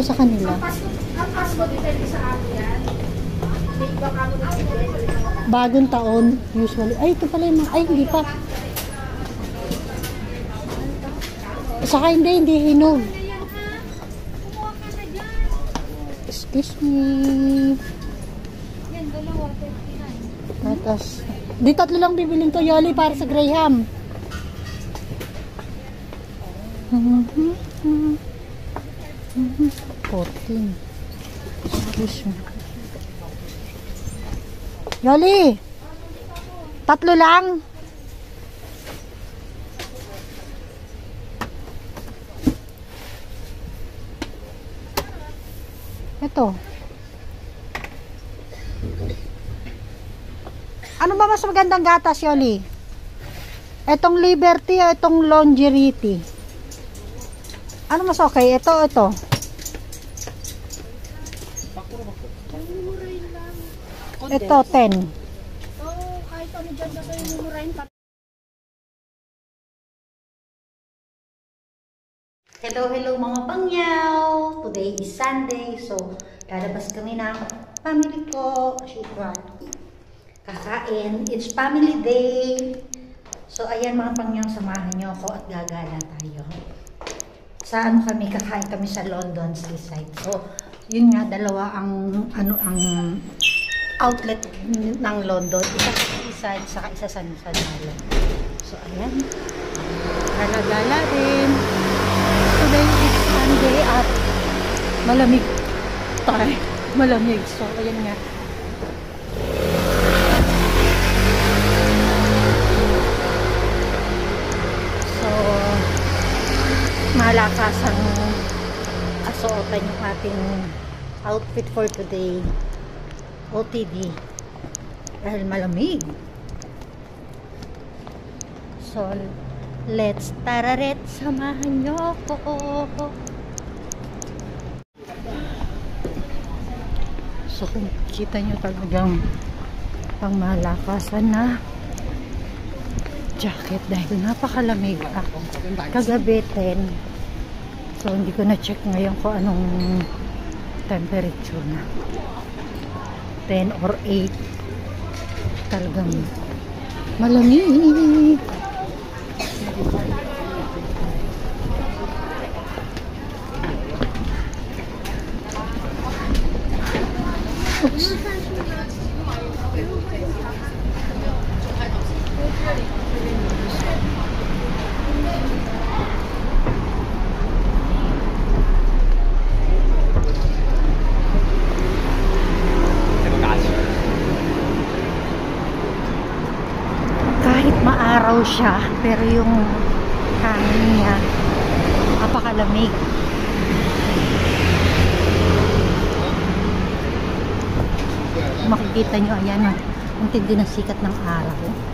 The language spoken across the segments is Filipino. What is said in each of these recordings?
ako sa kanila. Ang Pasko depende sa amin yan. May iba kamo na Bagong taon, usually. Ay, ito pala yung mga, ay, hindi pa. Saka hindi hinog. Excuse me. yan, dalawa, 59. Tapos, di tatlo lang bibiling ko, Yoli, para sa Graham. 14. Excuse me. Yoli! Tatlo lang? Ito. Ano ba mas magandang gatas, Yoli? Etong Liberty o itong Longevity? Ano mas okay? Ito. Ito, 10. Oo, kahit ano dyan na kayo mumurahin pa. Hello mga pangyaw! Today is Sunday, so lalabas kami ng family ko. Syukuran. Kakain. It's family day. So ayan mga pangyaw, samahan niyo ako at gagala tayo. Sa ano kami, kakain kami sa London Seaside. So yun nga, dalawa ang outlet ng London. Isa sa Seaside, saka isa sa Nalo. So ayan. Gala-gala rin. Today is Sunday at malamig tayo. Malamig. So, ayan nga. So, malakas ang kasuotan yung ating outfit for today. OTD. Dahil malamig. So, let's tararet, samahan nyo ako. So kung kita nyo talagang pangmalakasan na jacket dahil napakalamig. Kagabi 10. So hindi ko na check ngayon kung anong temperature na. 10 or 8. Talagang malamig. Oops. Kahit maaraw siya, pero yung hangin niya napakalamig. Makikita nyo, ayan, ang tindi ng sikat ng araw.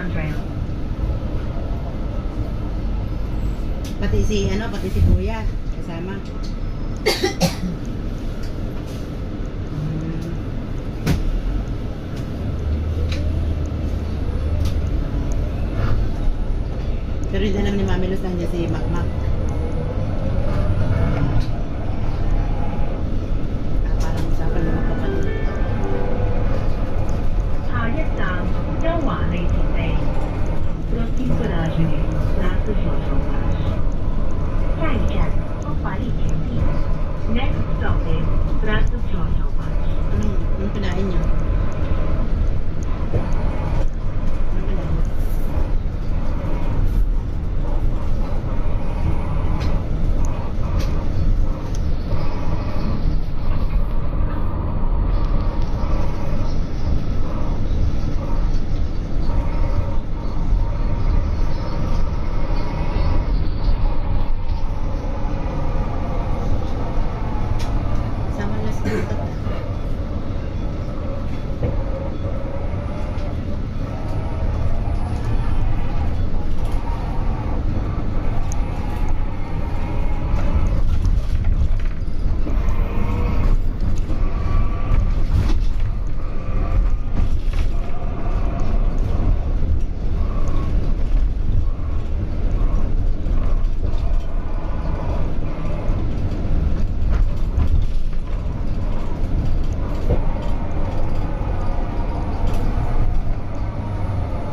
handrail. Pati si Kuya kasama. Pero hindi alam ni Mami Luz nandiyan si Makmak. Parang usapan ng magkapatid. 下一站優華利田地 Procinto de la Jolie, Plaza Sosopas. 下一站歐華利田地 Next stop is Plaza Sosopas. Anong pinain niyo? Anong pinain? Sama na si Tata.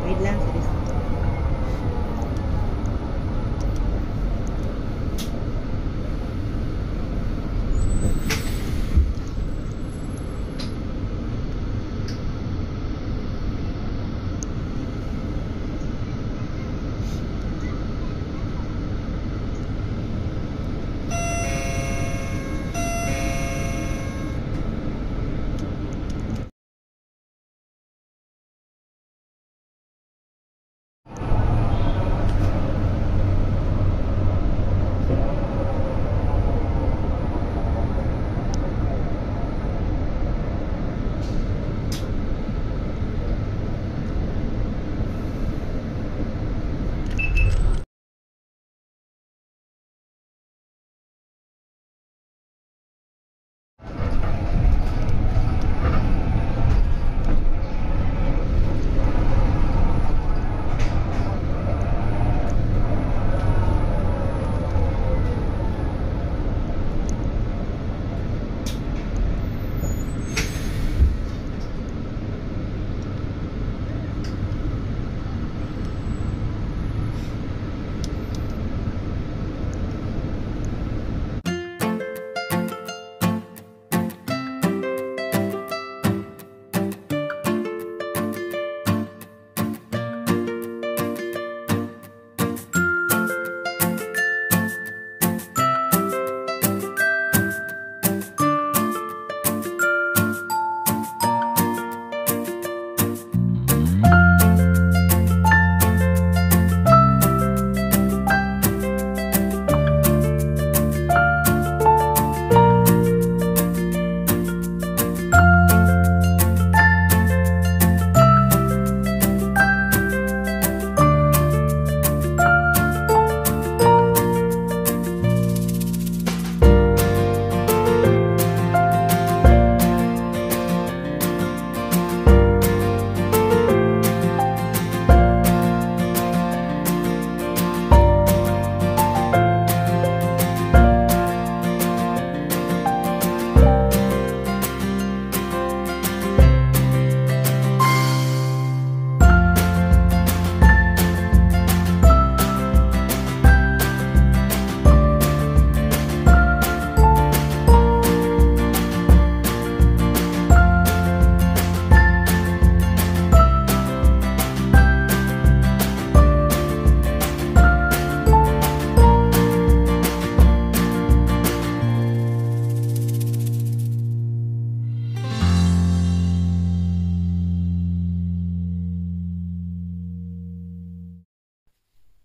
Wait lang, serious.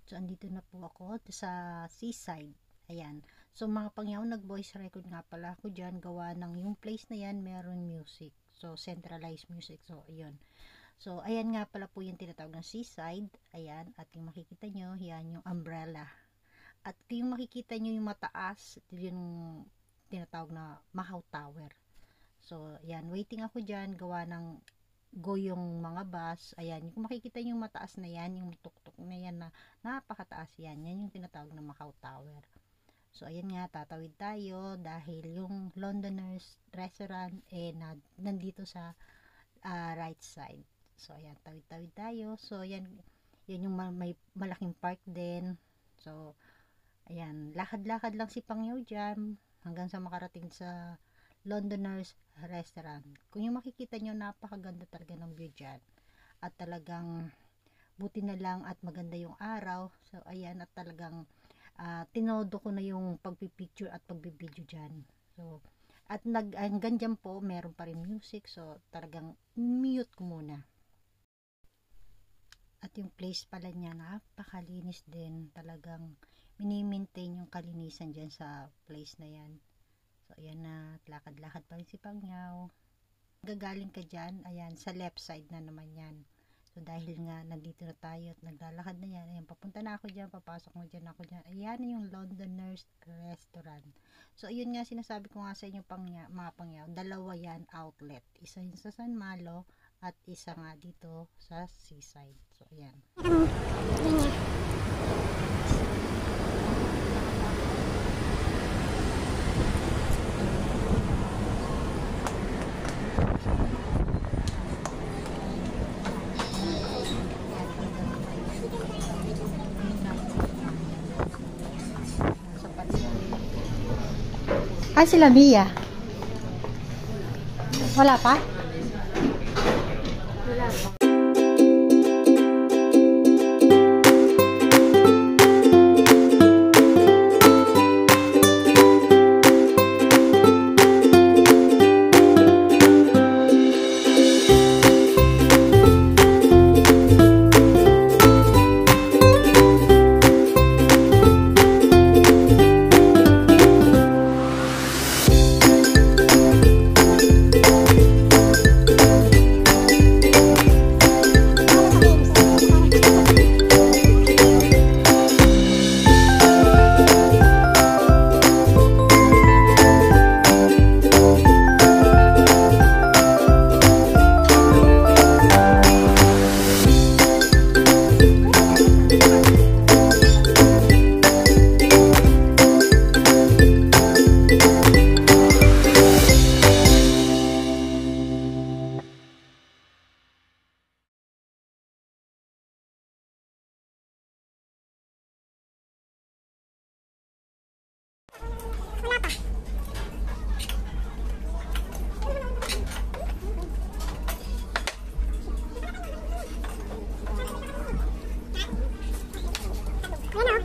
So, andito na po ako sa seaside. Ayan. So, mga pangyaw, nag-voice record nga pala ako dyan. Gawa ng yung place na yan, meron music. So, centralized music. So, ayun. So, ayan nga pala po yung tinatawag ng seaside. Ayan, at yung makikita nyo, yan yung umbrella. At yung makikita nyo yung mataas, yung tinatawag na Macau Tower. So, ayan, waiting ako dyan, gawa ng go yung mga bus. Ayan, kung makikita nyo yung mataas na yan, yung tuktok na yan na napakataas yan, yan yung tinatawag na Macau Tower. So, ayan nga, tatawid tayo dahil yung Londoners Restaurant nandito sa right side. So, ayan, tawid-tawid tayo. So, yan yung may malaking park din. So, ayan, lakad-lakad lang si Pangyaw dyan hanggang sa makarating sa Londoners Restaurant. Kung yung makikita nyo, napakaganda talaga ng view dyan. At talagang buti na lang at maganda yung araw. So, ayan, at talagang tinodo ko na yung pagpipicture at pagbibideo dyan. So, at hanggang dyan po, meron pa rin music. So, talagang mute ko muna. At yung place pala niya, napakalinis din. Talagang mini-maintain yung kalinisan dyan sa place na yan. So, ayan na. Lakad-lakad pa rin si Pangyaw. Gagaling ka dyan, ayan, sa left side na naman yan. So, dahil nga, nandito na tayo at naglalakad na yan. Ayan, papunta na ako dyan, papasok mo dyan ako dyan. Ayan yung Londoners Restaurant. So, ayun nga, sinasabi ko nga sa inyo, mga Pangyaw, dalawa yan outlet. Isa yung sa San Malo, at isa nga dito sa seaside. So, ayan. Ay, sila Mia. Wala pa? Wala pa.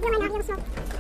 Ayan o, yung smoke.